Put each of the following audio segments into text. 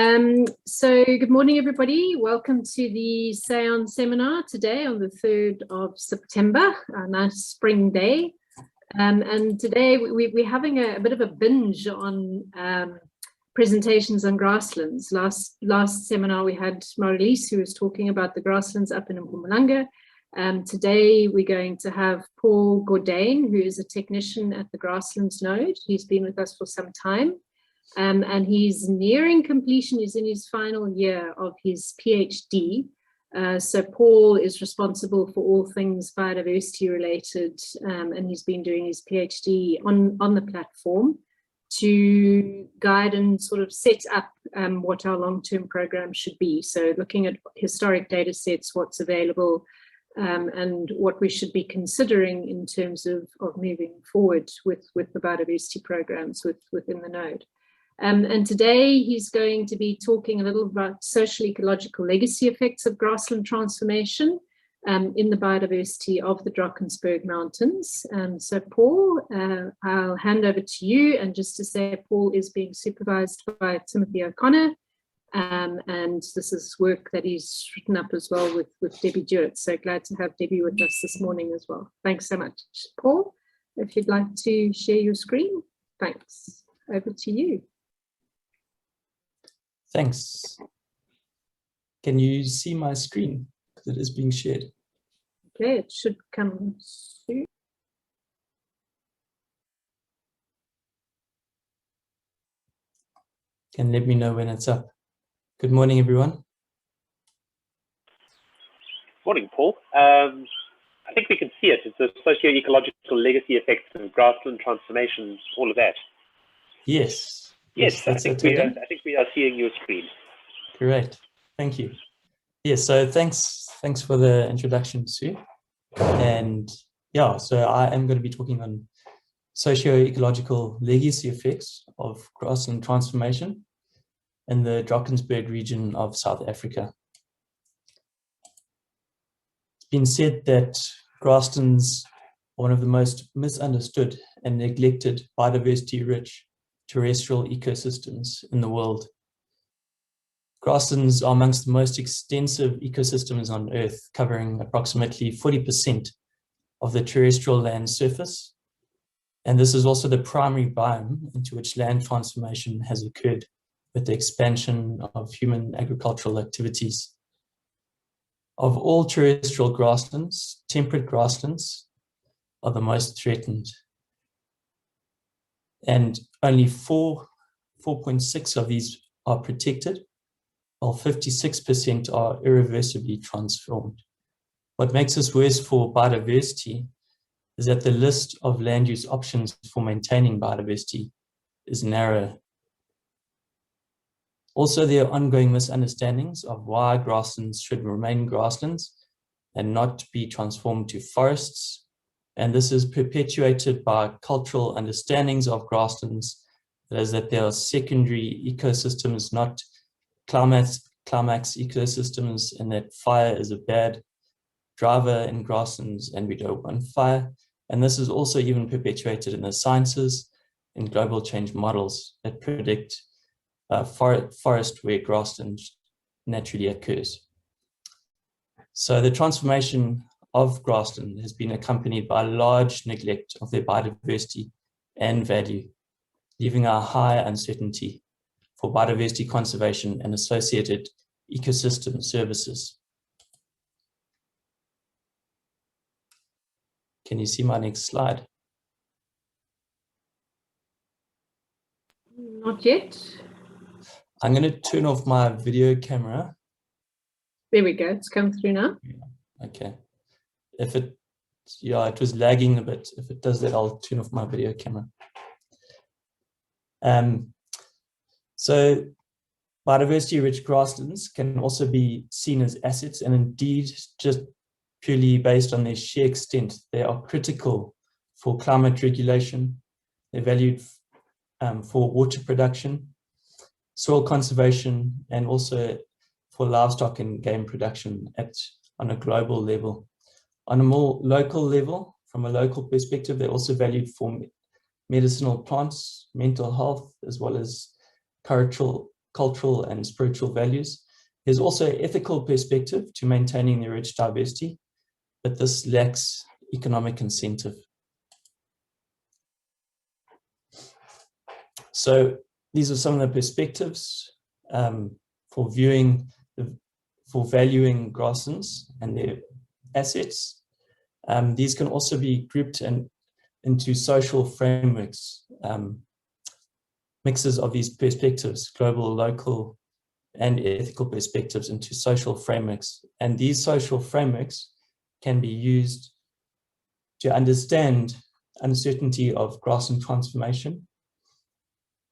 So good morning, everybody. Welcome to the SAEON Seminar today on the 3rd of September, a nice spring day. And today we're having a bit of a binge on presentations on grasslands. Last seminar we had Marilise, who was talking about the grasslands up in Mpumalanga. Today we're going to have Paul Gordijn, who is a technician at the Grasslands node. He's been with us for some time. And he's nearing completion. He's in his final year of his PhD. So Paul is responsible for all things biodiversity related, and he's been doing his PhD on the platform to guide and sort of set up what our long-term program should be. So looking at historic data sets, what's available, and what we should be considering in terms of moving forward with the biodiversity programs within the node. And today he's going to be talking a little about socio-ecological legacy effects of grassland transformation in the biodiversity of the Drakensberg mountains. So Paul, I'll hand over to you. And just to say, Paul is being supervised by Timothy O'Connor. And this is work that he's written up as well with Debbie Jewitt. So glad to have Debbie with us this morning as well. Thanks so much. Paul, if you'd like to share your screen, thanks. Over to you. Thanks. Can you see my screen? Because it is being shared. Okay, it should come soon. Can let me know when it's up. Good morning, everyone. Morning, Paul. I think we can see it. It's the socio-ecological legacy effects and grassland transformation, all of that. Yes. Yes, I think we are seeing your screen. Great, thank you. Yes, so thanks for the introduction, Sue. And yeah, so I am going to be talking on socio-ecological legacy effects of grassland transformation in the Drakensberg region of South Africa. It's been said that grasslands are one of the most misunderstood and neglected biodiversity-rich terrestrial ecosystems in the world. Grasslands are amongst the most extensive ecosystems on Earth, covering approximately 40% of the terrestrial land surface. And this is also the primary biome into which land transformation has occurred with the expansion of human agricultural activities. Of all terrestrial grasslands, temperate grasslands are the most threatened. And only 4.6 of these are protected, while 56% are irreversibly transformed. What makes this worse for biodiversity is that the list of land use options for maintaining biodiversity is narrow. Also, there are ongoing misunderstandings of why grasslands should remain grasslands and not be transformed to forests. And this is perpetuated by cultural understandings of grasslands, that is that they are secondary ecosystems, not climax ecosystems, and that fire is a bad driver in grasslands and we don't want fire. And this is also even perpetuated in the sciences and global change models that predict forest where grassland naturally occurs. So the transformation of grassland has been accompanied by large neglect of their biodiversity and value, leaving a high uncertainty for biodiversity conservation and associated ecosystem services. Can you see my next slide? Not yet. I'm going to turn off my video camera. There we go, it's come through now. Okay. If it was lagging a bit. If it does that, I'll turn off my video camera. So biodiversity-rich grasslands can also be seen as assets, and indeed, just purely based on their sheer extent, they are critical for climate regulation. They're valued for water production, soil conservation, and also for livestock and game production on a global level. On a more local level, from a local perspective, they're also valued for medicinal plants, mental health, as well as cultural cultural and spiritual values. There's also an ethical perspective to maintaining the rich diversity, but this lacks economic incentive. So these are some of the perspectives for valuing grasslands and their assets. These can also be grouped into social frameworks, mixes of these perspectives, global, local, and ethical perspectives into social frameworks. And these social frameworks can be used to understand uncertainty of grassland transformation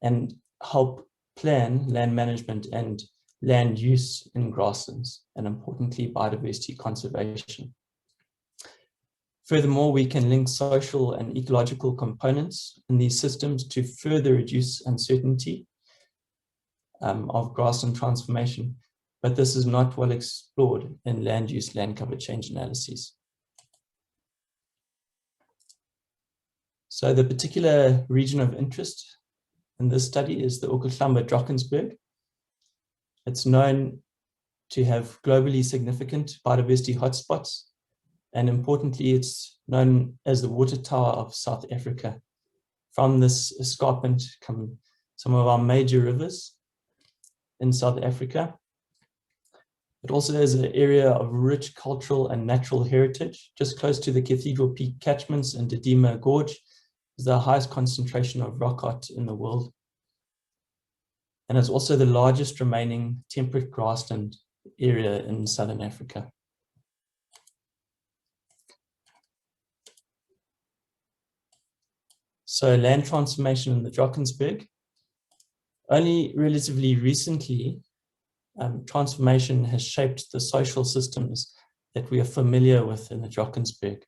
and help plan land management and land use in grasslands, and importantly, biodiversity conservation. Furthermore, we can link social and ecological components in these systems to further reduce uncertainty of grassland transformation, but this is not well explored in land use, land cover change analyses. So the particular region of interest in this study is the uKhahlamba Drakensberg. It's known to have globally significant biodiversity hotspots, and importantly, it's known as the water tower of South Africa. From this escarpment come some of our major rivers in South Africa. It also has an area of rich cultural and natural heritage. Just close to the Cathedral Peak catchments and Drakensberg Gorge is the highest concentration of rock art in the world. And it's also the largest remaining temperate grassland area in Southern Africa. So land transformation in the Drakensberg. Only relatively recently, transformation has shaped the social systems that we are familiar with in the Drakensberg.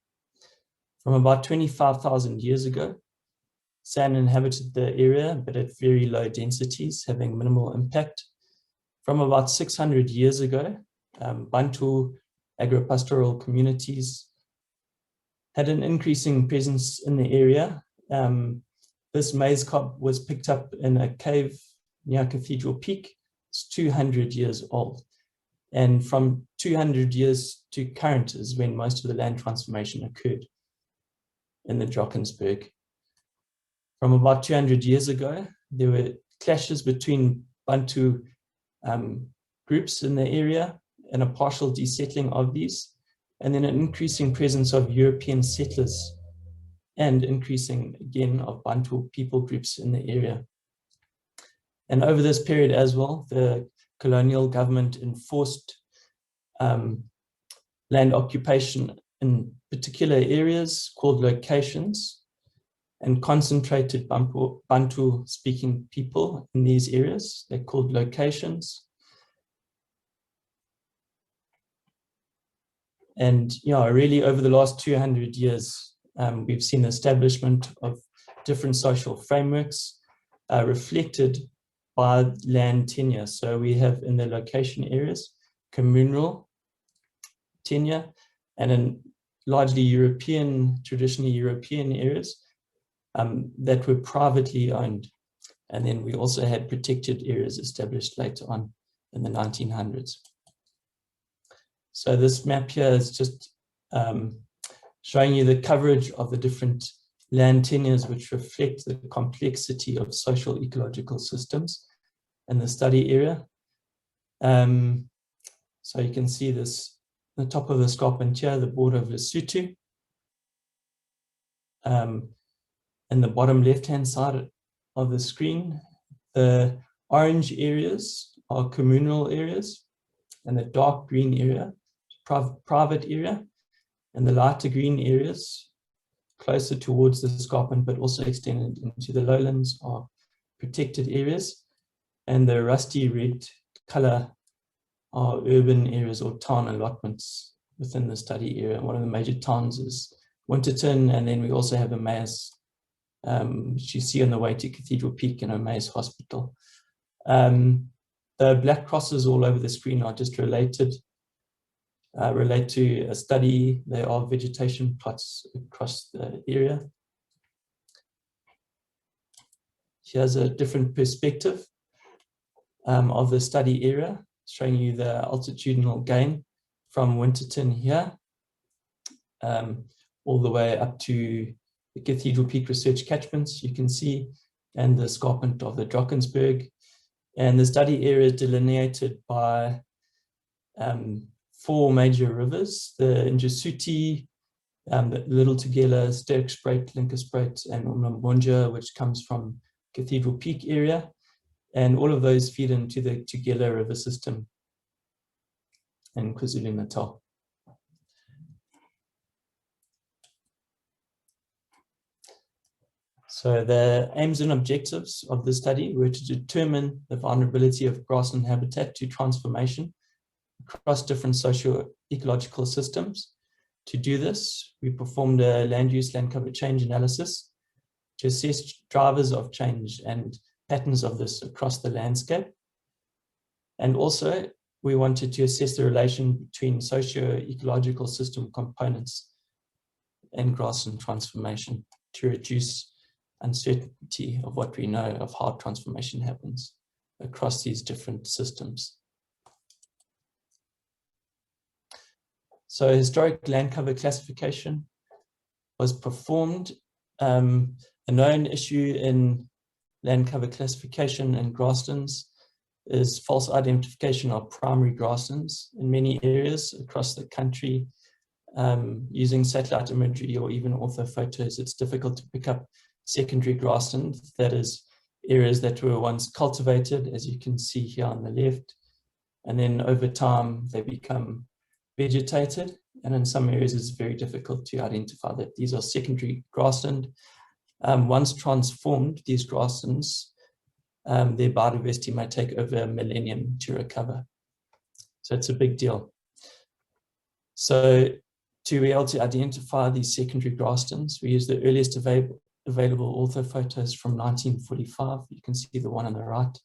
From about 25,000 years ago, San inhabited the area, but at very low densities, having minimal impact. From about 600 years ago, Bantu agropastoral communities had an increasing presence in the area. This maize cob was picked up in a cave near Cathedral Peak. It's 200 years old. And from 200 years to current is when most of the land transformation occurred in the Drakensberg. From about 200 years ago, there were clashes between Bantu groups in the area and a partial desettling of these, and then an increasing presence of European settlers and increasing again of Bantu people groups in the area. And over this period as well, the colonial government enforced land occupation in particular areas called locations and concentrated Bantu-speaking people in these areas. They're called locations. And really over the last 200 years, we've seen the establishment of different social frameworks reflected by land tenure. So we have in the location areas, communal tenure, and in largely traditionally European areas that were privately owned. And then we also had protected areas established later on in the 1900s. So this map here is just showing you the coverage of the different land tenures which reflect the complexity of social ecological systems in the study area. So you can see this, the top of the escarpment here, the border of Lesotho. In the bottom left-hand side of the screen, the orange areas are communal areas, and the dark green area, private area, and the lighter green areas closer towards the escarpment, but also extended into the lowlands, are protected areas, and the rusty red color are urban areas or town allotments within the study area. One of the major towns is Winterton, and then we also have Emmaus, which you see on the way to Cathedral Peak and Emmaus Hospital. The black crosses all over the screen are just relate to a study. They are vegetation plots across the area. Here's a different perspective. of the study area, showing you the altitudinal gain from Winterton here, all the way up to the Cathedral Peak Research catchments, you can see, and the escarpment of the Drakensberg. And the study area is delineated by 4 major rivers, the Njasuti, the Little Tugela, Sterkspruit, Linkerspruit, and Umlambonja, which comes from Cathedral Peak area. And all of those feed into the Tugela River system in KwaZulu-Natal. So the aims and objectives of the study were to determine the vulnerability of grassland habitat to transformation across different socio-ecological systems. To do this, we performed a land use land cover change analysis to assess drivers of change and patterns of this across the landscape. And also, we wanted to assess the relation between socio-ecological system components and grassland transformation to reduce uncertainty of what we know of how transformation happens across these different systems. So historic land cover classification was performed. A known issue in land cover classification in grasslands is false identification of primary grasslands in many areas across the country. Using satellite imagery or even orthophotos, it's difficult to pick up secondary grassland, that is areas that were once cultivated, as you can see here on the left, and then over time they become vegetated, and in some areas it's very difficult to identify that these are secondary grassland. Once transformed, these grasslands, their biodiversity might take over a millennium to recover. So it's a big deal. So to be able to identify these secondary grasslands, we use the earliest available orthophotos from 1945. You can see the one on the right.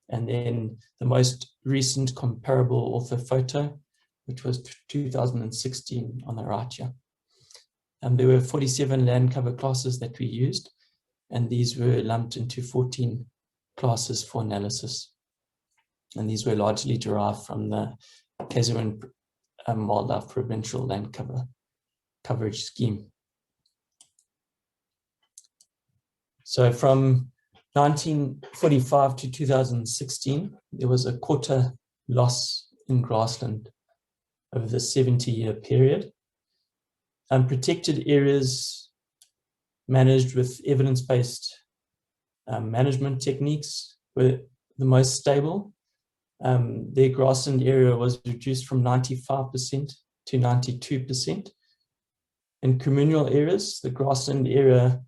And then the most recent comparable orthophoto, which was 2016 on the right here. There were 47 land cover classes that we used, and these were lumped into 14 classes for analysis. And these were largely derived from the KZN Wildlife Provincial Land Coverage Scheme. So from 1945 to 2016, there was a quarter loss in grassland over the 70-year period. Protected areas managed with evidence-based management techniques were the most stable. Their grassland area was reduced from 95% to 92%. In communal areas, the grassland area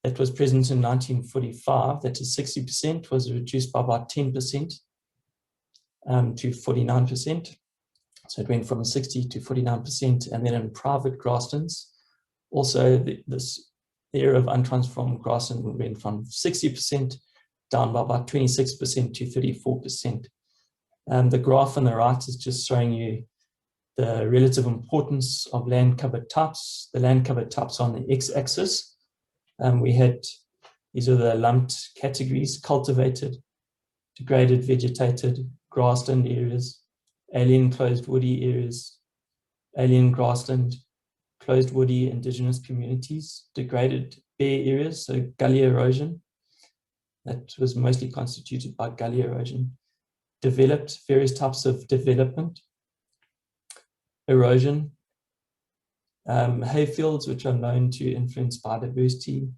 that was present in 1945, that is 60%, was reduced by about 10% to 49%. So it went from 60 to 49%. And then in private grasslands, also this area of untransformed grassland went from 60% down by about 26% to 34%. The graph on the right is just showing you the relative importance of land cover types. The land cover types on the x-axis. These are the lumped categories: cultivated, degraded, vegetated, grassland areas, alien closed woody areas, alien grassland, closed woody indigenous communities, degraded bare areas, so gully erosion, that was mostly constituted by gully erosion, developed, various types of development, erosion, hayfields, which are known to influence biodiversity,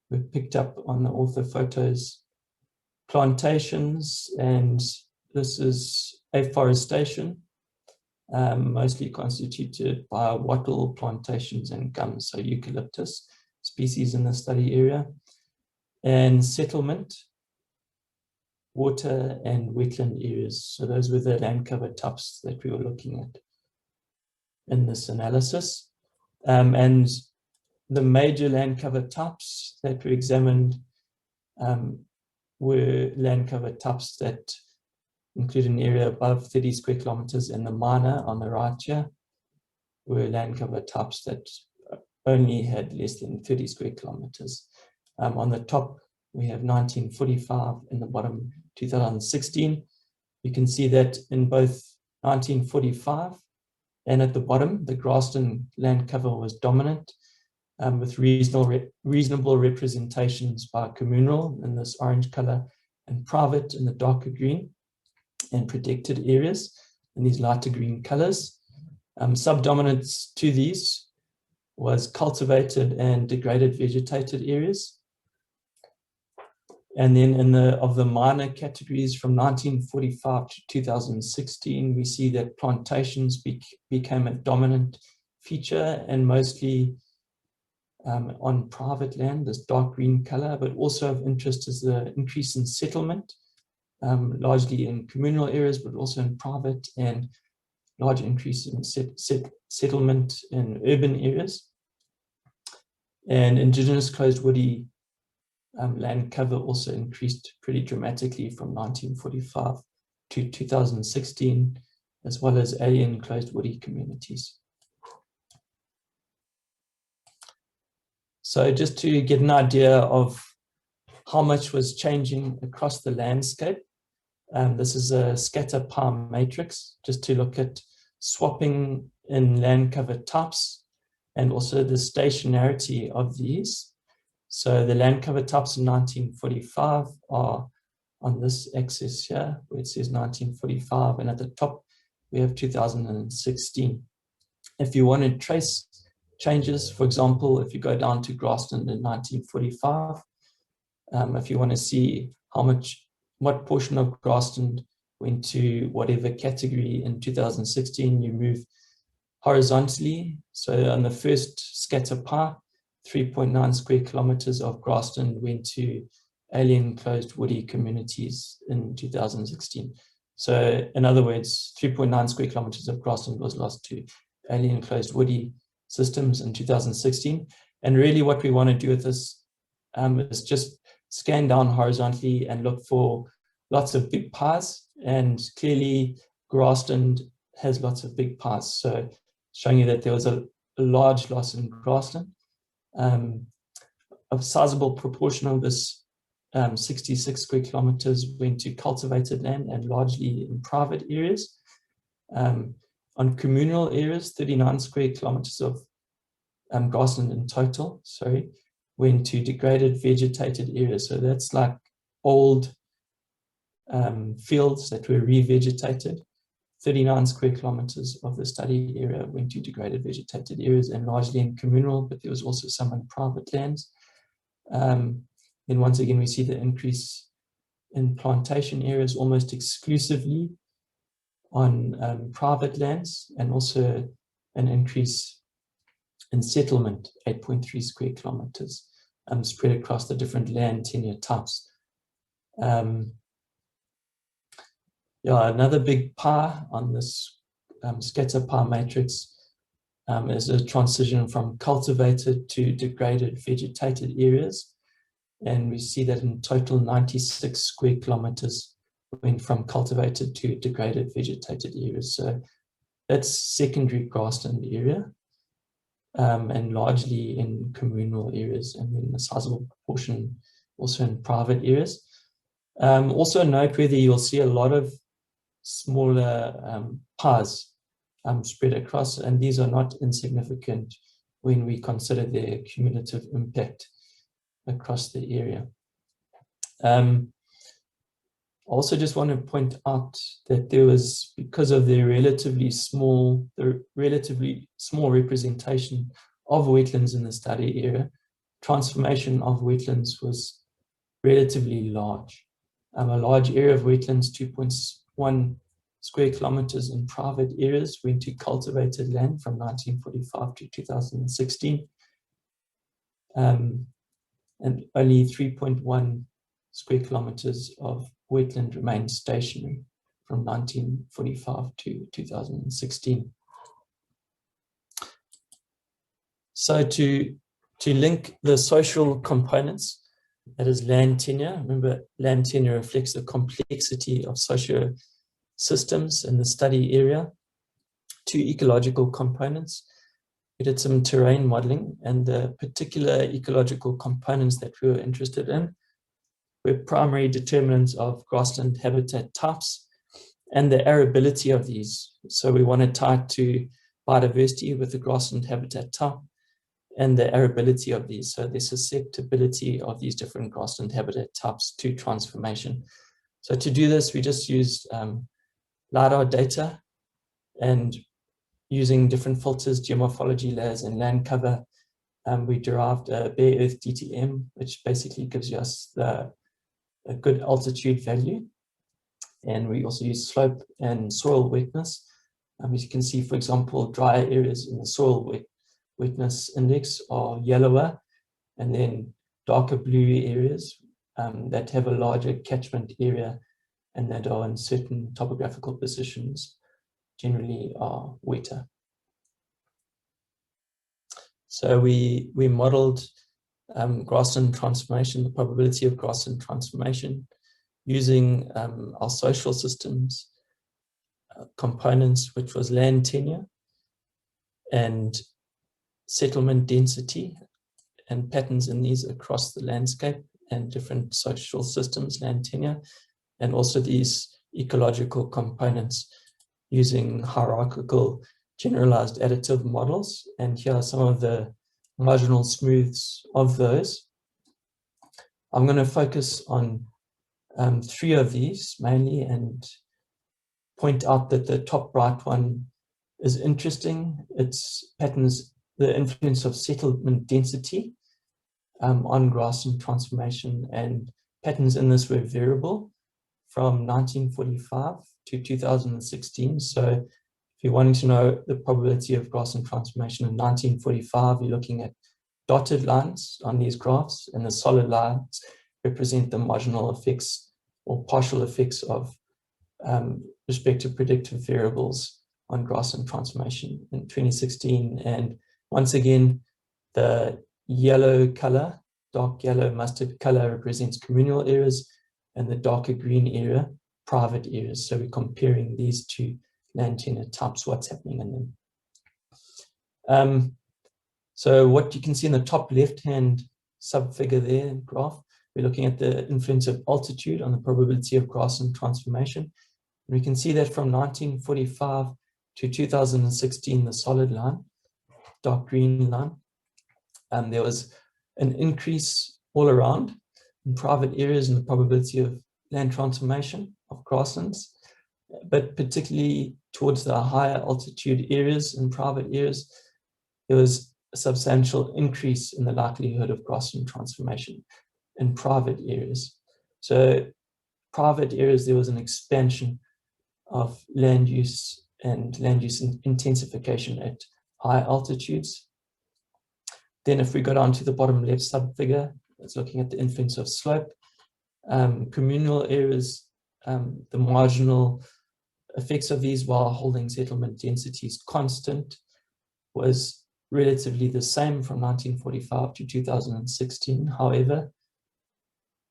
were picked up on the orthophotos, plantations, and this is afforestation, mostly constituted by wattle plantations and gum, so eucalyptus species in the study area, and settlement, water and wetland areas. So those were the land cover types that we were looking at in this analysis. And the major land cover types that we examined were land cover types that include an area above 30 square kilometers, and the minor on the right here were land cover types that only had less than 30 square kilometers. On the top, we have 1945, and the bottom 2016. You can see that in both 1945 and at the bottom, the grassland land cover was dominant, with reasonable representations by communal in this orange color and private in the darker green, and predicted areas in these lighter green colors. Subdominance to these was cultivated and degraded vegetated areas. And then of the minor categories from 1945 to 2016, we see that plantations became a dominant feature, and mostly on private land, this dark green color, but also of interest is the increase in settlement, largely in communal areas, but also in private, and large increase in settlement in urban areas. And indigenous closed woody land cover also increased pretty dramatically from 1945 to 2016, as well as alien closed woody communities. So just to get an idea of how much was changing across the landscape, this is a scatter pie matrix, just to look at swapping in land cover types and also the stationarity of these. So the land cover types in 1945 are on this axis here, where it says 1945, and at the top we have 2016. If you want to trace changes, for example, if you go down to grassland in 1945, if you want to see what portion of grassland went to whatever category in 2016, you move horizontally. So on the first scatter pie, 3.9 square kilometers of grassland went to alien closed woody communities in 2016. So in other words, 3.9 square kilometers of grassland was lost to alien closed woody systems in 2016. And really what we want to do with this is just scan down horizontally and look for lots of big pies. And clearly grassland has lots of big pies. So showing you that there was a large loss in grassland. A sizable proportion of this 66 square kilometers went to cultivated land and largely in private areas. On communal areas, 39 square kilometers of grassland in total, went to degraded vegetated areas. So that's like old fields that were revegetated. 39 square kilometers of the study area went to degraded vegetated areas and largely in communal, but there was also some in private lands. Then once again, we see the increase in plantation areas almost exclusively on private lands, and also an increase in settlement, 8.3 square kilometers, spread across the different land tenure types. Another big pie on this scatter pie matrix is a transition from cultivated to degraded vegetated areas. And we see that in total 96 square kilometers went from cultivated to degraded vegetated areas. So that's secondary grassland area, and largely in communal areas, and then a sizable proportion also in private areas. Also noteworthy, you'll see a lot of smaller pies spread across, and these are not insignificant when we consider their cumulative impact across the area. I also just want to point out that there was, because of the relatively small representation of wetlands in the study area, transformation of wetlands was relatively large. A large area of wetlands, 2.1 square kilometers in private areas, went to cultivated land from 1945 to 2016. And only 3.1 square kilometers of wetland remained stationary from 1945 to 2016. So to link the social components, that is land tenure. Remember, land tenure reflects the complexity of socio systems in the study area, to ecological components. We did some terrain modeling, and the particular ecological components that we were interested in were primary determinants of grassland habitat types and the arability of these. So we want to tie it to biodiversity with the grassland habitat type and the arability of these, so the susceptibility of these different grassland habitat types to transformation. So to do this, we just used LiDAR data, and using different filters, geomorphology layers, and land cover, we derived a bare earth DTM, which basically gives us a good altitude value. And we also use slope and soil wetness. As you can see, for example, drier areas in the soil wetness index are yellower, and then darker blue areas that have a larger catchment area and that are in certain topographical positions generally are wetter. So we modeled grassland transformation, the probability of grassland transformation, using our social systems components, which was land tenure and settlement density and patterns in these across the landscape and different social systems, land tenure, and also these ecological components using hierarchical generalized additive models. And here are some of the marginal smooths of those. I'm going to focus on 3 of these mainly and point out that the top right one is interesting. It's patterns, the influence of settlement density on grassland transformation, and patterns in this were variable from 1945 to 2016. So if you're wanting to know the probability of grassland transformation in 1945, you're looking at dotted lines on these graphs, and the solid lines represent the marginal effects or partial effects of respective predictive variables on grassland transformation in 2016. And once again, the yellow color, dark yellow mustard color, represents communal areas, and the darker green area, private areas. So we're comparing these two land tenure types, what's happening in them. So what you can see in the top left-hand subfigure there, graph, we're looking at the influence of altitude on the probability of grassland transformation. And we can see that from 1945 to 2016, the solid line, dark green line, there was an increase all around in private areas in the probability of land transformation of grasslands, but particularly towards the higher altitude areas and private areas, there was a substantial increase in the likelihood of grassland transformation in private areas. So private areas, there was an expansion of land use and land use intensification at high altitudes. Then if we go down to the bottom left subfigure, it's looking at the influence of slope. Communal areas, the marginal effects of these while holding settlement densities constant was relatively the same from 1945 to 2016. However,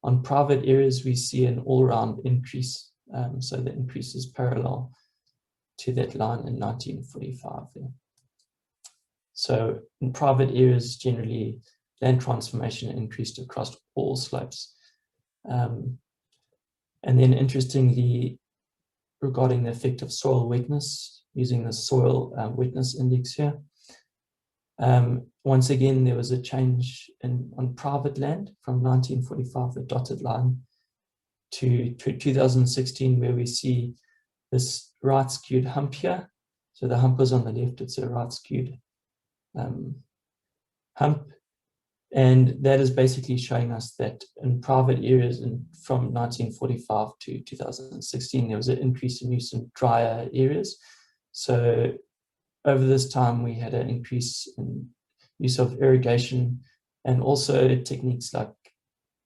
on private areas, we see an all-round increase. So the increase is parallel to that line in 1945 there. So in private areas, generally, land transformation increased across all slopes. And then interestingly, regarding the effect of soil wetness, using the soil wetness index here, once again, there was a change on private land from 1945, the dotted line, to 2016, where we see this right skewed hump here. So the hump is on the left, it's a right skewed hump. And that is basically showing us that in private areas from 1945 to 2016, there was an increase in use in drier areas. So over this time, we had an increase in use of irrigation and also techniques like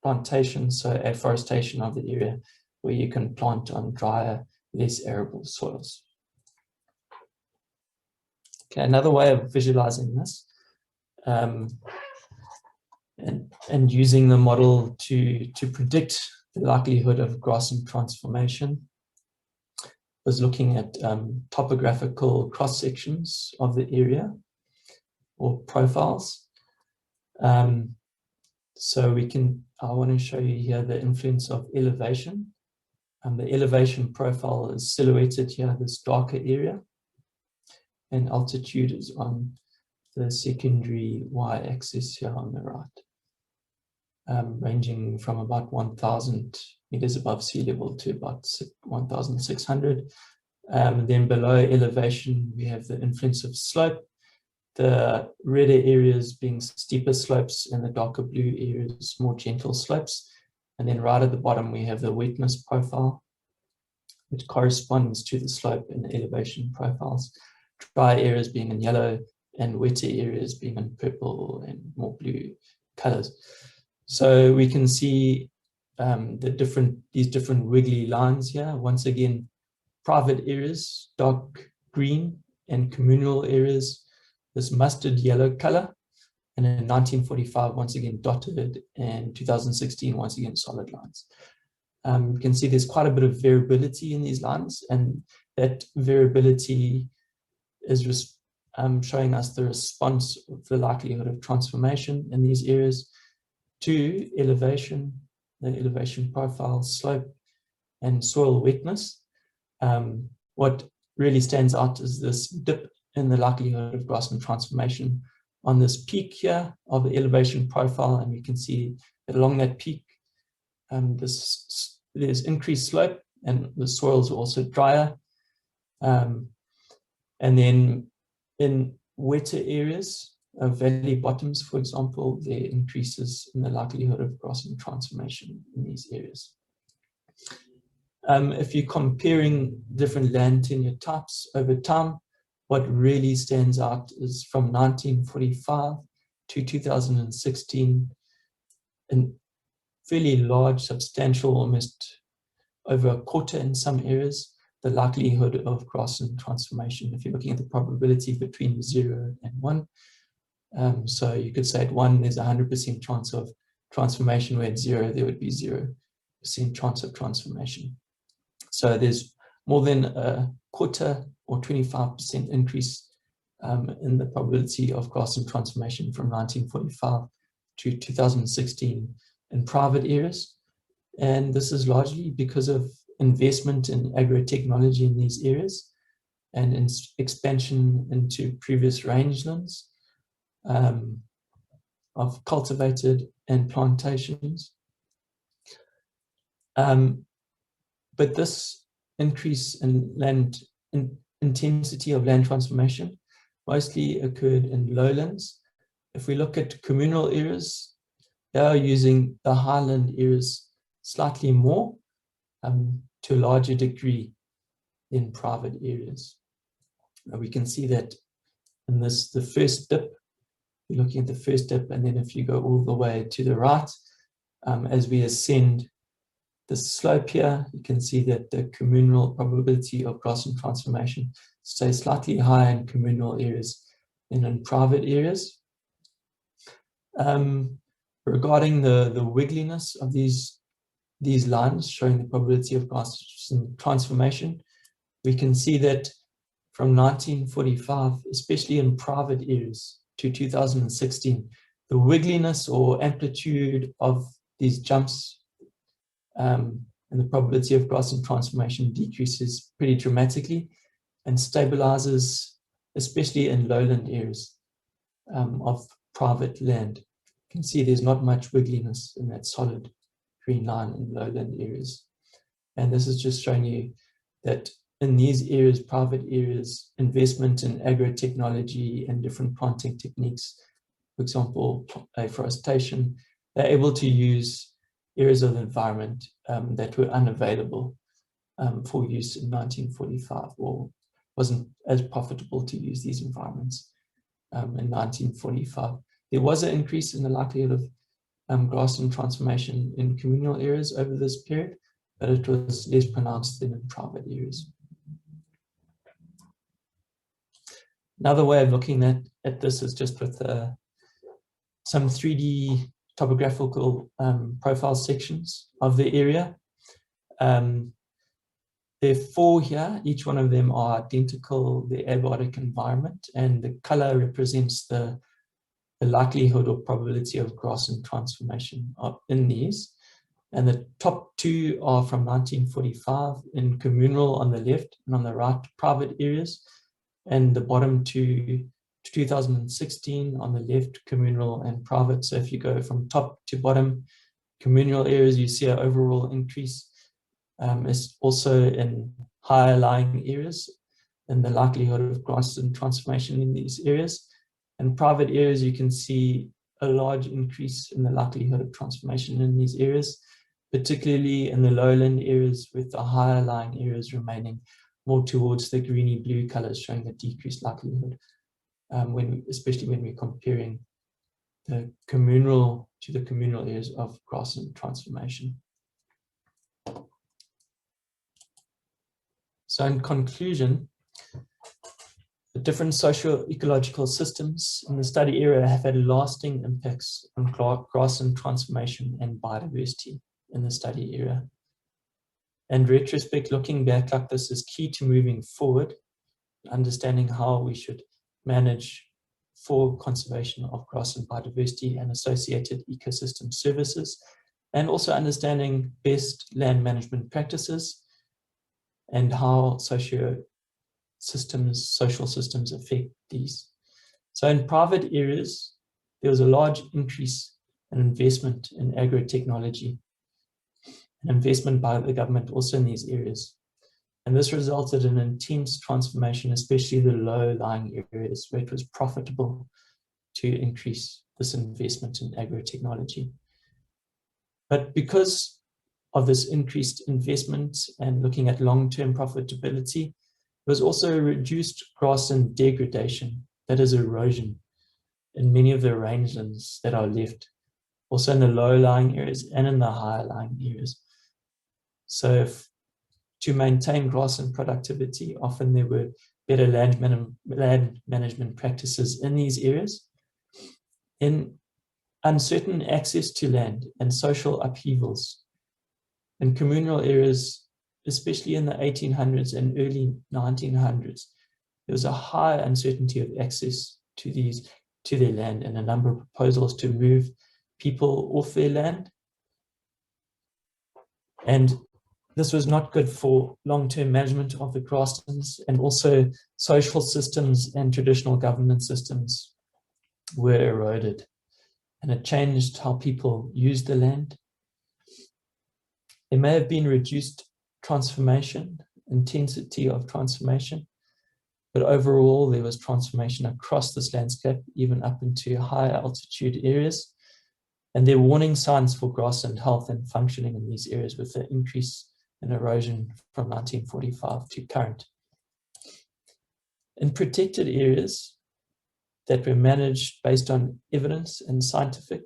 plantations, so afforestation of the area where you can plant on drier, less arable soils. Okay, another way of visualizing this and using the model to predict the likelihood of grassland transformation was looking at topographical cross-sections of the area or profiles. So I want to show you here the influence of elevation. The elevation profile is silhouetted here, this darker area, and altitude is on the secondary y-axis here on the right, ranging from about 1,000 meters above sea level to about 1,600. Then below elevation, we have the influence of slope, the redder areas being steeper slopes and the darker blue areas more gentle slopes. And then right at the bottom, we have the wetness profile, which corresponds to the slope and the elevation profiles. Dry areas being in yellow and wetter areas being in purple and more blue colors. So we can see these different wiggly lines here. Once again, private areas, dark green, and communal areas, this mustard yellow color. And in 1945, once again dotted, and 2016, once again solid lines. You can see there's quite a bit of variability in these lines, and that variability is showing us the response of the likelihood of transformation in these areas to elevation, the elevation profile, slope, and soil wetness. What really stands out is this dip in the likelihood of grassland transformation on this peak here of the elevation profile, and we can see that along that peak, there's increased slope and the soils are also drier. And then in wetter areas, valley bottoms, for example, there increases in the likelihood of grassland transformation in these areas. If you're comparing different land tenure types over time, what really stands out is from 1945 to 2016, a fairly large, substantial, almost over a quarter in some areas, the likelihood of grassland transformation. If you're looking at the probability between 0 and 1, so you could say at 1 there's 100% chance of transformation, where at 0 there would be 0% chance of transformation. So there's more than a quarter or 25% increase in the probability of grassland transformation from 1945 to 2016 in private areas. And this is largely because of investment in agro-technology in these areas and in expansion into previous rangelands of cultivated and plantations. But this increase in intensity of land transformation mostly occurred in lowlands. If we look at communal areas, they are using the highland areas slightly more to a larger degree in private areas. We can see that in the first dip, you're looking at the first dip, and then if you go all the way to the right, as we ascend the slope here, you can see that the communal probability of grassland transformation stays slightly higher in communal areas than in private areas. Regarding the wiggliness of these lines showing the probability of grassland transformation, we can see that from 1945, especially in private areas, to 2016, the wiggliness or amplitude of these jumps and the probability of grassland transformation decreases pretty dramatically and stabilizes, especially in lowland areas of private land. You can see there's not much wiggliness in that solid green line in lowland areas. And this is just showing you that in these areas, private areas, investment in agro-technology and different planting techniques, for example, afforestation, they're able to use areas of the environment that were unavailable for use in 1945, or wasn't as profitable to use these environments in 1945. There was an increase in the likelihood of grassland transformation in communal areas over this period, but it was less pronounced than in private areas. Another way of looking at this is just with some 3D topographical profile sections of the area. There are 4 here, each one of them are identical, the abiotic environment, and the color represents the the likelihood or probability of grassland transformation in these. And the top two are from 1945 in communal on the left, and on the right, private areas. And the bottom two, 2016 on the left, communal and private. So if you go from top to bottom, communal areas, you see an overall increase. It's also in higher lying areas and the likelihood of grassland transformation in these areas. And private areas, you can see a large increase in the likelihood of transformation in these areas, particularly in the lowland areas, with the higher lying areas remaining more towards the greeny blue colors, showing a decreased likelihood, especially when we're comparing the communal to the communal areas of grassland transformation. So in conclusion, the different socio-ecological systems in the study area have had lasting impacts on grassland transformation and biodiversity in the study area. In retrospect, looking back like this is key to moving forward, understanding how we should manage for conservation of grassland biodiversity and associated ecosystem services, and also understanding best land management practices and how social systems affect these. So in private areas, there was a large increase in investment in agro-technology, and investment by the government also in these areas. And this resulted in intense transformation, especially the low-lying areas where it was profitable to increase this investment in agro-technology. But because of this increased investment and looking at long-term profitability, there was also a reduced grassland degradation, that is erosion, in many of the rangelands that are left, also in the low-lying areas and in the higher-lying areas. So to maintain grassland productivity, often there were better land management practices in these areas. In uncertain access to land and social upheavals, in communal areas, especially in the 1800s and early 1900s, there was a high uncertainty of access to their land, and a number of proposals to move people off their land. And this was not good for long-term management of the grasslands, and also social systems and traditional governance systems were eroded, and it changed how people used the land. There may have been reduced intensity of transformation, but overall there was transformation across this landscape, even up into higher altitude areas. And there are warning signs for grassland health and functioning in these areas, with the increase in erosion from 1945 to current. In protected areas that were managed based on evidence and scientific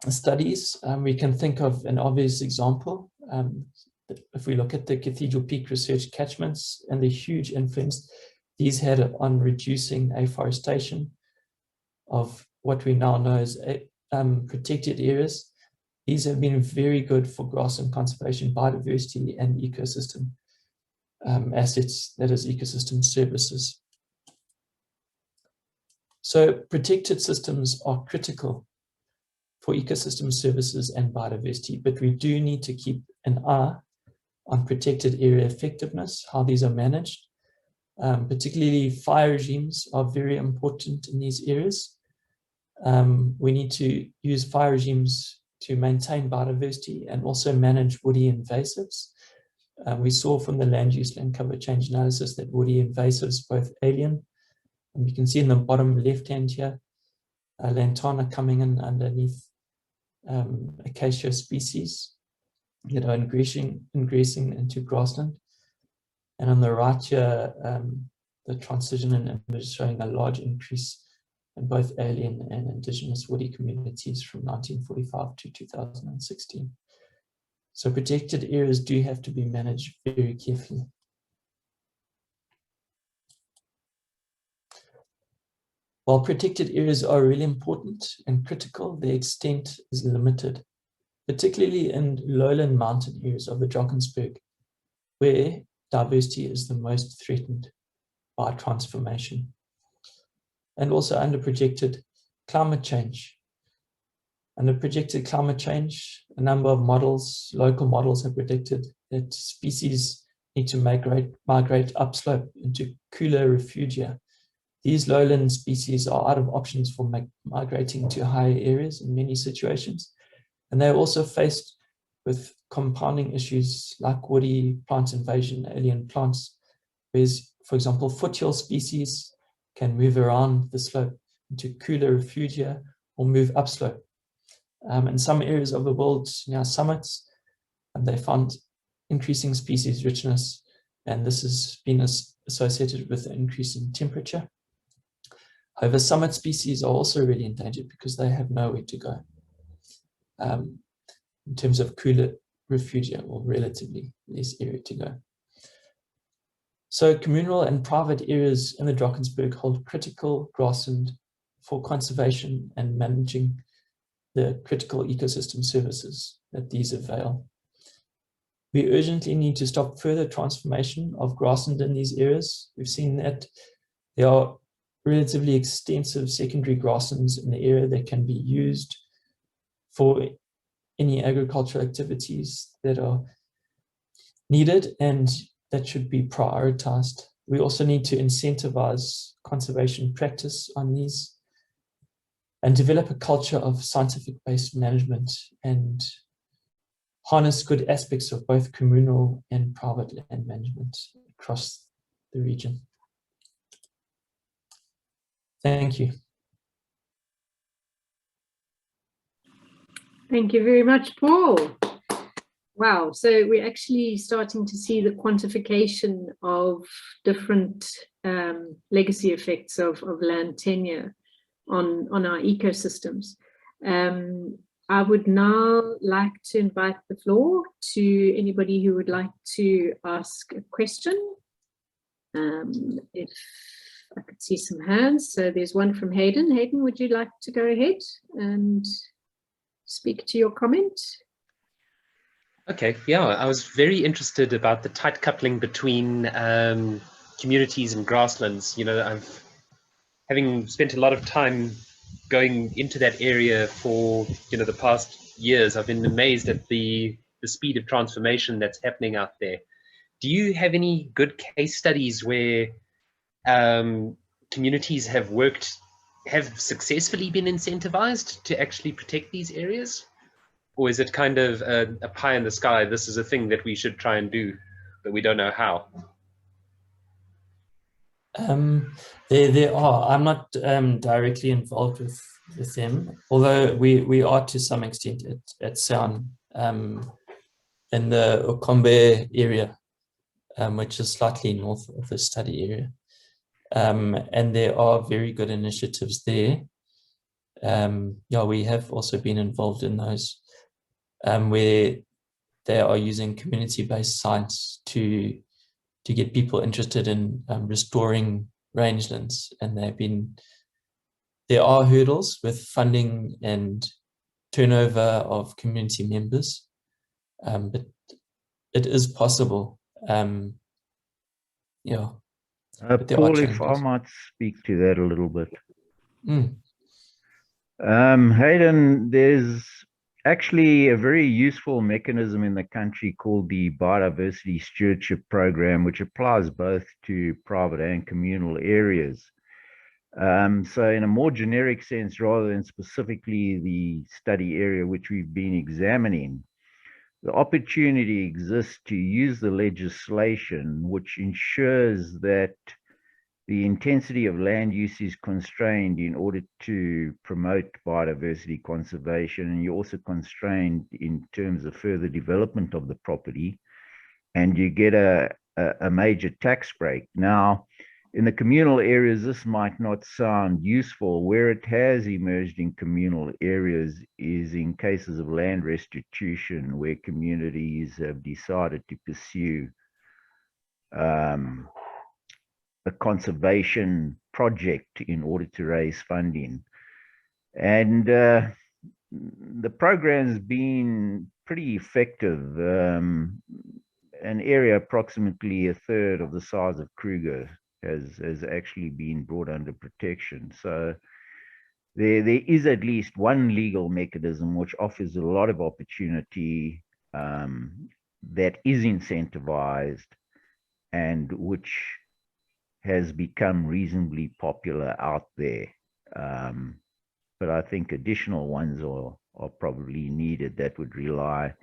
studies, we can think of an obvious example. If we look at the Cathedral Peak research catchments and the huge influence these had on reducing afforestation of what we now know as protected areas, these have been very good for grassland conservation, biodiversity, and ecosystem assets, that is ecosystem services. So protected systems are critical for ecosystem services and biodiversity, but we do need to keep an eye on protected area effectiveness, how these are managed. Particularly fire regimes are very important in these areas. We need to use fire regimes to maintain biodiversity and also manage woody invasives. We saw from the land use land cover change analysis that woody invasives, both alien, and you can see in the bottom left hand here, lantana coming in underneath acacia species that are ingressing into grassland. And on the right here, the transition in image showing a large increase in both alien and indigenous woody communities from 1945 to 2016. So protected areas do have to be managed very carefully. While protected areas are really important and critical, their extent is limited, particularly in lowland mountain areas of the Drakensberg, where diversity is the most threatened by transformation. and also under projected climate change. Under projected climate change, a number of models, local models, have predicted that species need to migrate upslope into cooler refugia. These lowland species are out of options for migrating to higher areas in many situations. And they're also faced with compounding issues like woody plant invasion, alien plants, whereas, for example, foothill species can move around the slope into cooler refugia or move upslope. In some areas of the world near summits, and they found increasing species richness, and this has been associated with an increase in temperature. However, summit species are also really endangered because they have nowhere to go in terms of cooler refugia, or relatively less area to go. So communal and private areas in the Drakensberg hold critical grassland for conservation and managing the critical ecosystem services that these avail. We urgently need to stop further transformation of grassland in these areas. We've seen that there are relatively extensive secondary grasslands in the area that can be used for any agricultural activities that are needed and that should be prioritized. We also need to incentivize conservation practice on these and develop a culture of scientific-based management and harness good aspects of both communal and private land management across the region. Thank you. Thank you very much, Paul. Wow, so we're actually starting to see the quantification of different legacy effects of land tenure on our ecosystems. I would now like to invite the floor to anybody who would like to ask a question. If I could see some hands. So there's one from Hayden. Hayden, would you like to go ahead and speak to your comment? Okay, yeah, I was very interested about the tight coupling between communities and grasslands. You know, having spent a lot of time going into that area for, you know, the past years, I've been amazed at the speed of transformation that's happening out there. Do you have any good case studies where communities have successfully been incentivized to actually protect these areas? Or is it kind of a pie in the sky, this is a thing that we should try and do, but we don't know how? There are. I'm not directly involved with them, although we are to some extent at SAEON in the uKhahlamba area, which is slightly north of the study area. And there are very good initiatives there. Yeah, we have also been involved in those where they are using community-based science to get people interested in restoring rangelands, and there are hurdles with funding and turnover of community members, but it is possible. Yeah. Paul, if I might speak to that a little bit. Hayden, there's actually a very useful mechanism in the country called the Biodiversity Stewardship Program, which applies both to private and communal areas. So in a more generic sense, rather than specifically the study area which we've been examining, the opportunity exists to use the legislation which ensures that the intensity of land use is constrained in order to promote biodiversity conservation, and you're also constrained in terms of further development of the property, and you get a major tax break. Now, in the communal areas, this might not sound useful. Where it has emerged in communal areas is in cases of land restitution, where communities have decided to pursue a conservation project in order to raise funding. And the program's been pretty effective. An area approximately a third of the size of Kruger has actually been brought under protection. So there is at least one legal mechanism which offers a lot of opportunity, that is incentivized and which has become reasonably popular out there. But I think additional ones are probably needed that would rely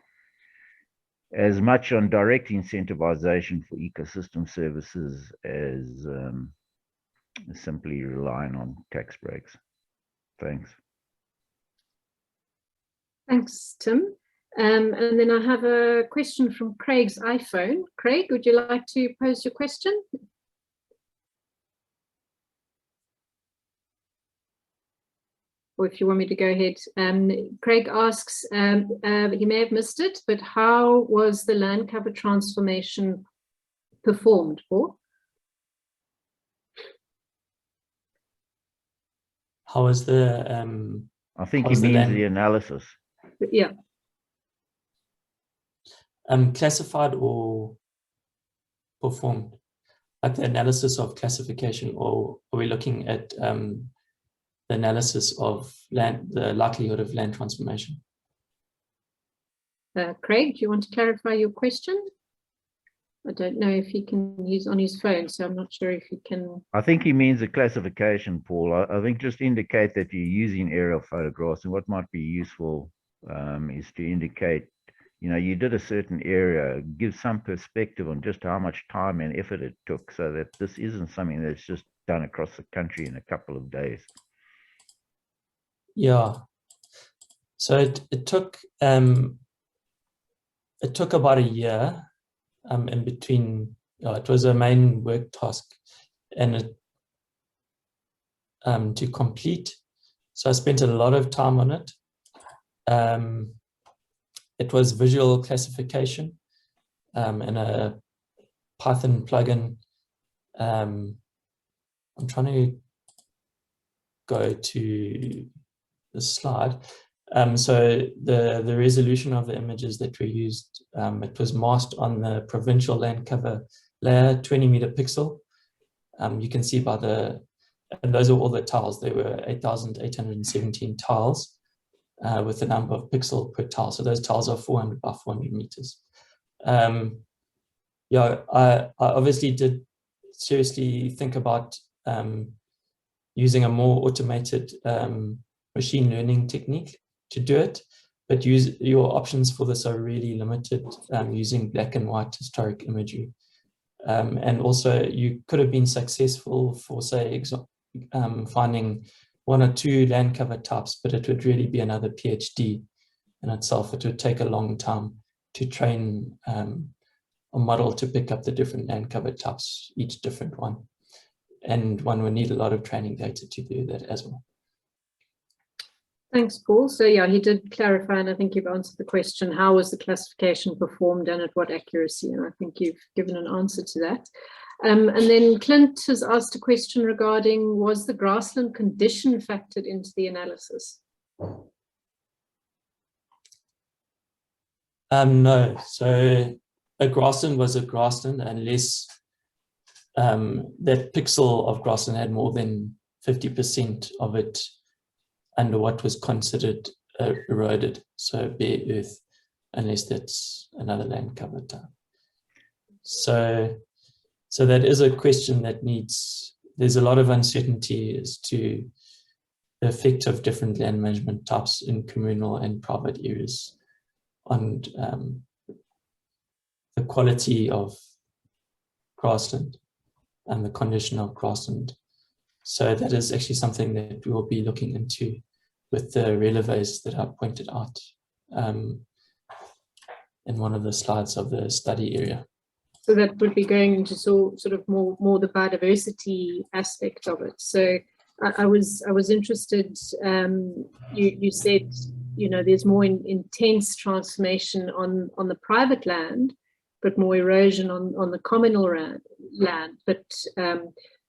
as much on direct incentivization for ecosystem services as simply relying on tax breaks. Thanks. Thanks, Tim. And then I have a question from Craig's iPhone. Craig, would you like to pose your question? Or if you want me to go ahead. Craig asks, he may have missed it, but how was the land cover transformation performed, Paul? How was the I think he means the analysis. Yeah. Classified or performed? Like the analysis of classification, or are we looking at the analysis of land, the likelihood of land transformation? Craig, do you want to clarify your question? I don't know if he can use on his phone, so I'm not sure if he can. I think he means a classification, Paul. I think just indicate that you're using aerial photographs, and what might be useful is to indicate, you know, you did a certain area, give some perspective on just how much time and effort it took, so that this isn't something that's just done across the country in a couple of days. Yeah. So it took about a year in between. It was a main work task, and it to complete. So I spent a lot of time on it. It was visual classification and a Python plugin. I'm trying to go to the slide. So the resolution of the images that were used, it was masked on the provincial land cover layer, 20-meter pixel. You can see by and those are all the tiles. There were 8,817 tiles with the number of pixel per tile. So those tiles are 400 by 400 meters. Yeah, I obviously did seriously think about using a more automated machine learning technique to do it, but your options for this are really limited using black and white historic imagery. And also you could have been successful for, say, finding 1 or 2 land cover types, but it would really be another PhD in itself. It would take a long time to train a model to pick up the different land cover types, each different one. And one would need a lot of training data to do that as well. Thanks, Paul. So yeah, he did clarify, and I think you've answered the question, how was the classification performed and at what accuracy? And I think you've given an answer to that. And then Clint has asked a question regarding, was the grassland condition factored into the analysis? No, so a grassland was a grassland unless that pixel of grassland had more than 50% of it under what was considered eroded, so bare earth, unless that's another land cover type. So that is a question that there's a lot of uncertainty as to the effect of different land management types in communal and private areas on the quality of grassland and the condition of grassland. So that is actually something that we will be looking into with the relevaes that I pointed out in one of the slides of the study area. So that would be going into sort of more the biodiversity aspect of it. So I was interested. You said, you know, there's more intense transformation on the private land, but more erosion on the communal land. But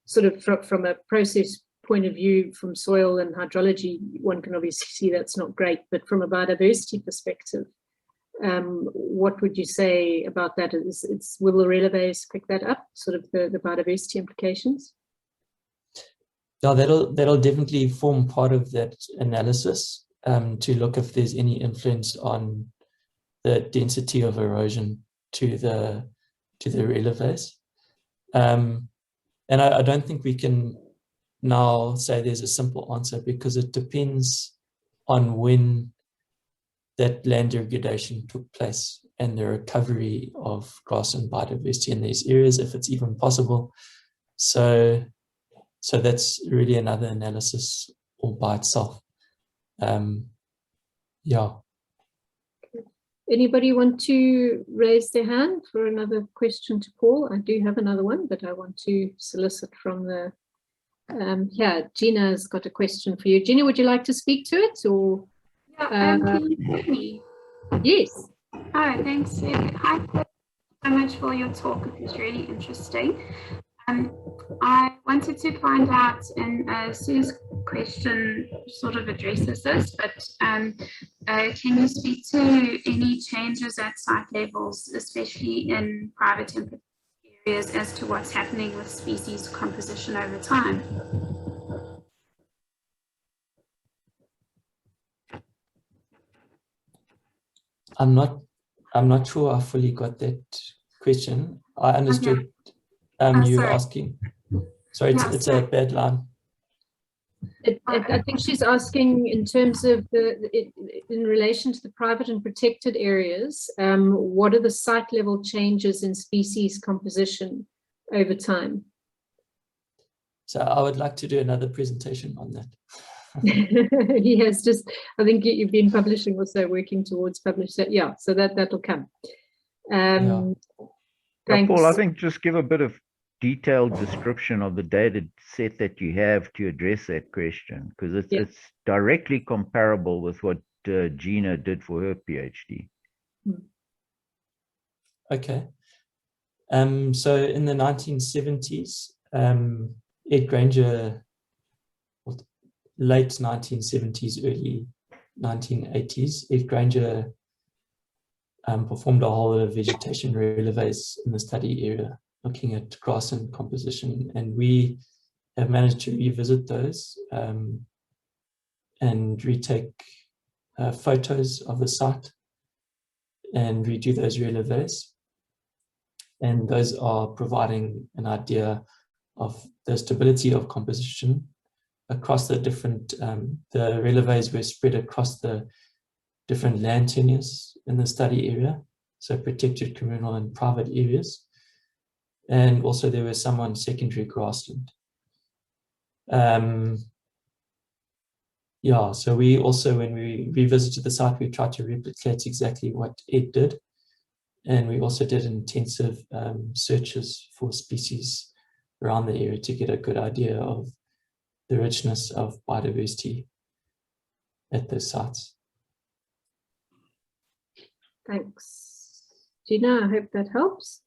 sort of from a process point of view, from soil and hydrology, one can obviously see that's not great. But from a biodiversity perspective, What would you say about that? Will the relevaes pick that up, sort of the biodiversity implications? Yeah, that'll definitely form part of that analysis, to look if there's any influence on the density of erosion to the relevaes. And I don't think we can now say there's a simple answer, because it depends on when that land degradation took place and the recovery of grassland biodiversity in these areas, if it's even possible. So that's really another analysis all by itself. Yeah. Anybody want to raise their hand for another question to Paul? I do have another one, but I want to solicit from the, yeah, Gina's got a question for you. Gina, would you like to speak to it, or? Yeah, can you hear me? Yes. Oh, thanks. Hi, thank you so much for your talk. It was really interesting. I wanted to find out, and Sue's question sort of addresses this, but can you speak to any changes at site levels, especially in private areas, as to what's happening with species composition over time? I'm not sure I fully got that question. I understood you sorry. asking. Sorry, it's a bad line. I think she's asking in terms of in relation to the private and protected areas, what are the site level changes in species composition over time? So I would like to do another presentation on that. Yes, just I think you've been publishing, also working towards publish that. Yeah, so that'll come. Yeah. Thanks. Paul, I think just give a bit of detailed description of the data set that you have to address that question, because it's directly comparable with what Gina did for her PhD. Okay. So in the 1970s, Ed Granger, late 1970s, early 1980s, Ed Granger performed a whole lot of vegetation relevaes in the study area, looking at grassland composition, and we have managed to revisit those and retake photos of the site and redo those relevaes. And those are providing an idea of the stability of composition across the different, the relevaes were spread across the different land tenures in the study area, so protected, communal and private areas. And also there were some on secondary grassland. Yeah, so we also, when we revisited the site, we tried to replicate exactly what Ed did. And we also did intensive searches for species around the area to get a good idea of the richness of biodiversity at those sites. Thanks, Gina. I hope that helps.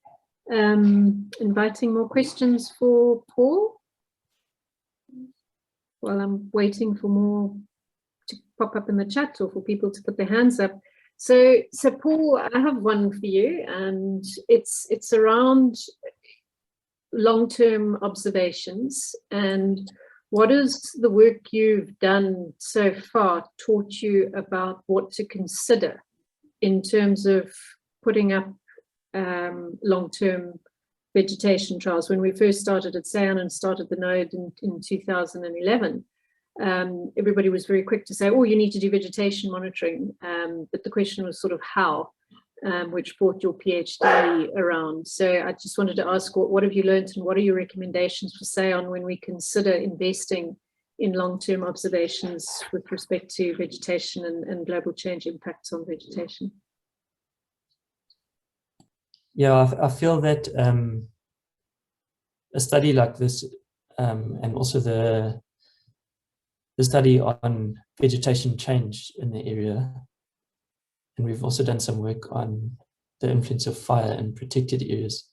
Inviting more questions for Paul while I'm waiting for more to pop up in the chat or for people to put their hands up. So Paul, I have one for you, and it's around long-term observations, and what has the work you've done so far taught you about what to consider in terms of putting up long-term vegetation trials? When we first started at SAEON and started the node in 2011, everybody was very quick to say, oh, you need to do vegetation monitoring, but the question was sort of how, which brought your PhD around. So I just wanted to ask, what have you learned, and what are your recommendations for SAEON when we consider investing in long-term observations with respect to vegetation and global change impacts on vegetation? Yeah, I feel that a study like this, and also the study on vegetation change in the area, and we've also done some work on the influence of fire in protected areas.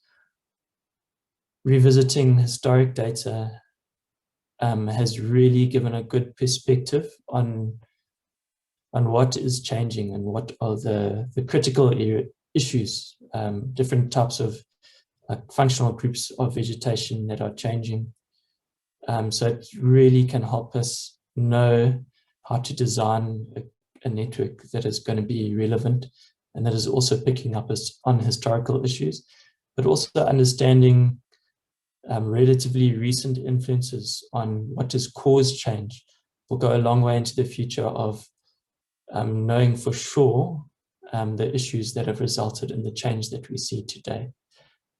Revisiting historic data has really given a good perspective on on what is changing and what are the critical issues, different types of functional groups of vegetation that are changing. So it really can help us know how to design a network that is going to be relevant and that is also picking up on historical issues, but also understanding relatively recent influences on what has caused change will go a long way into the future of knowing for sure the issues that have resulted in the change that we see today.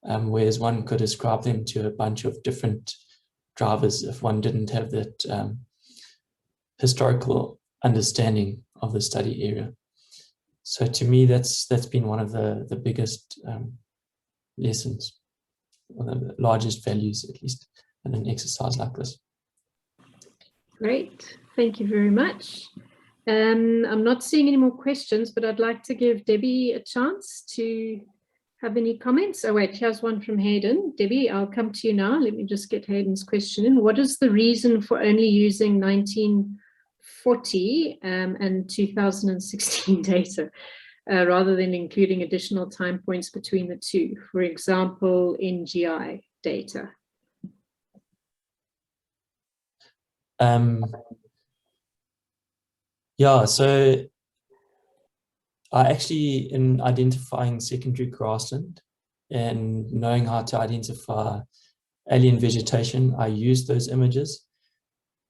Whereas one could ascribe them to a bunch of different drivers if one didn't have that historical understanding of the study area. So to me, that's been one of the biggest lessons, or the largest values, at least, in an exercise like this. Great, thank you very much. I'm not seeing any more questions, but I'd like to give Debbie a chance to have any comments. Oh wait, here's one from Hayden. Debbie, I'll come to you now. Let me just get Hayden's question in. What is the reason for only using 1940 and 2016 data rather than including additional time points between the two? For example, NGI data. Yeah, so I actually, in identifying secondary grassland and knowing how to identify alien vegetation, I used those images,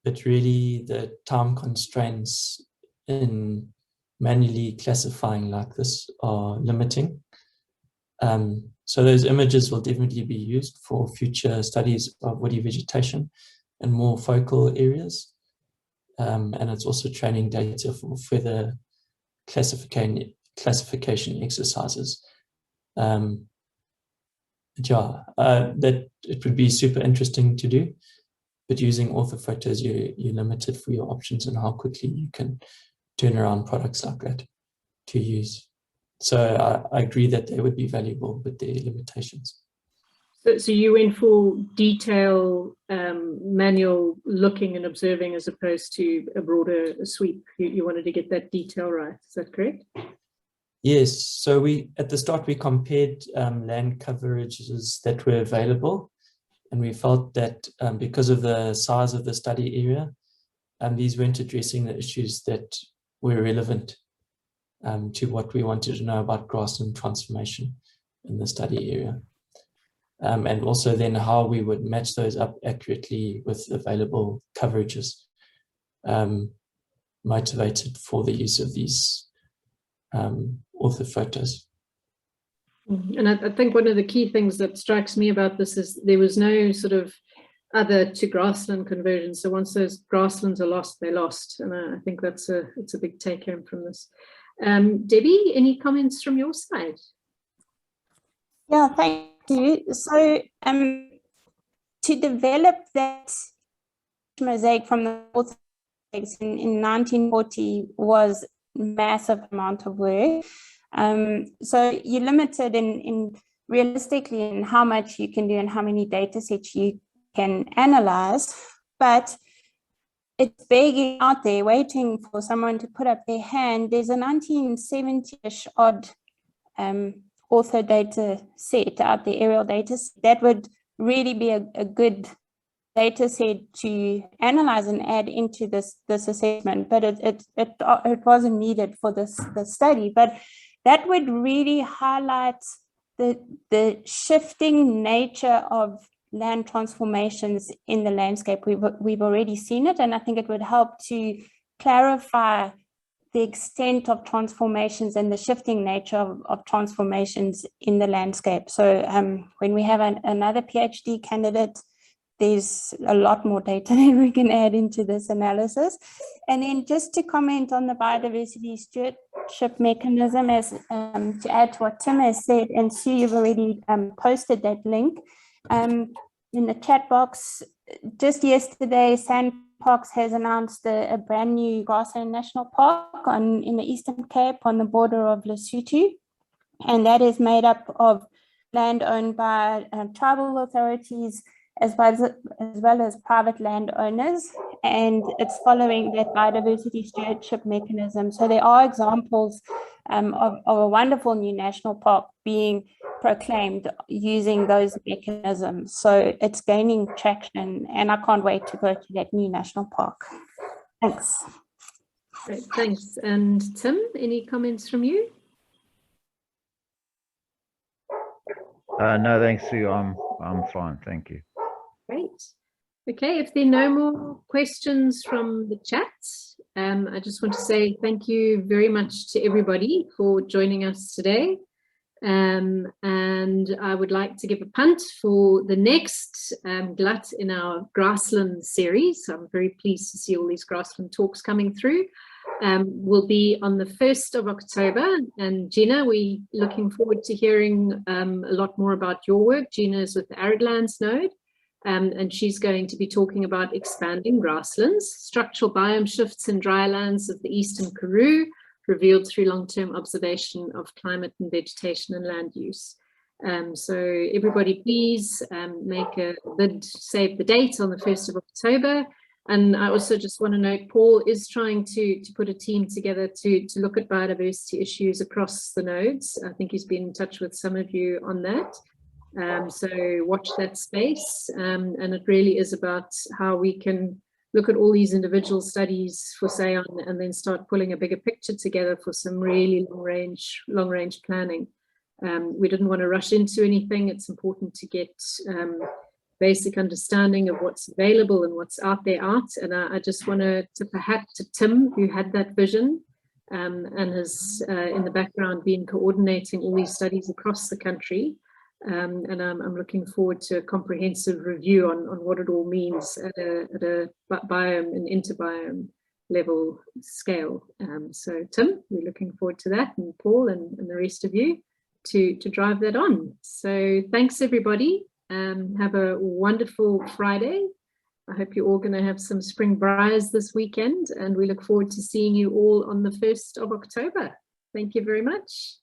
but really the time constraints in manually classifying like this are limiting. So those images will definitely be used for future studies of woody vegetation in more focal areas. And it's also training data for further classification exercises. That it would be super interesting to do, but using orthophotos, you're limited for your options and how quickly you can turn around products like that to use. So I agree that they would be valuable, but their limitations. So you went for detail, manual looking and observing as opposed to a broader sweep. You wanted to get that detail right. Is that correct? Yes. So at the start we compared land coverages that were available, and we felt that because of the size of the study area, these weren't addressing the issues that were relevant to what we wanted to know about grassland transformation in the study area. And also then how we would match those up accurately with available coverages, motivated for the use of these orthophotos. And I think one of the key things that strikes me about this is there was no sort of other to grassland conversion. So once those grasslands are lost, they're lost. And I think it's a big take home from this. Debbie, any comments from your side? Yeah, thank you. So to develop that mosaic from the orthophotos in 1940 was a massive amount of work. So you're limited in realistically in how much you can do and how many data sets you can analyze, but it's begging out there, waiting for someone to put up their hand. There's a 1970-ish odd ortho data set out there, aerial data set, that would really be a good data set to analyze and add into this assessment, but it wasn't needed for this study. But that would really highlight the shifting nature of land transformations in the landscape. We've already seen it, and I think it would help to clarify the extent of transformations and the shifting nature of transformations in the landscape. So when we have another PhD candidate, there's a lot more data that we can add into this analysis. And then just to comment on the biodiversity stewardship mechanism, as to add to what Tim has said, and Sue, you've already posted that link in the chat box. Just yesterday, Sandparks has announced a brand new Grassland National Park in the Eastern Cape on the border of Lesotho. And that is made up of land owned by tribal authorities, as well as private landowners. and it's following that biodiversity stewardship mechanism. So there are examples of a wonderful new national park being proclaimed using those mechanisms. So it's gaining traction, and I can't wait to go to that new national park. Thanks. Great, thanks. And Tim, any comments from you? No, thanks, Sue. I'm fine. Thank you. Great. Okay, if there are no more questions from the chat, I just want to say thank you very much to everybody for joining us today. And I would like to give a punt for the next glut in our grassland series. So I'm very pleased to see all these grassland talks coming through. Will be on the 1st of October. And Gina, we're looking forward to hearing a lot more about your work. Gina is with the Arid Lands node. And she's going to be talking about expanding grasslands, structural biome shifts in dry lands of the Eastern Karoo, revealed through long-term observation of climate and vegetation and land use. So everybody please make a bid, save the date on the 1st of October. And I also just want to note, Paul is trying to put a team together to look at biodiversity issues across the nodes. I think he's been in touch with some of you on that. So watch that space, and it really is about how we can look at all these individual studies for SAEON and then start pulling a bigger picture together for some really long range planning. We didn't want to rush into anything. It's important to get basic understanding of what's available and what's out there. And I just want to tip a hat to Tim, who had that vision and has in the background been coordinating all these studies across the country. And I'm looking forward to a comprehensive review on what it all means at a biome and interbiome level scale. So Tim, we're looking forward to that, and Paul and the rest of you to drive that on. So thanks everybody. Have a wonderful Friday. I hope you're all going to have some spring briars this weekend, and we look forward to seeing you all on the 1st of October. Thank you very much.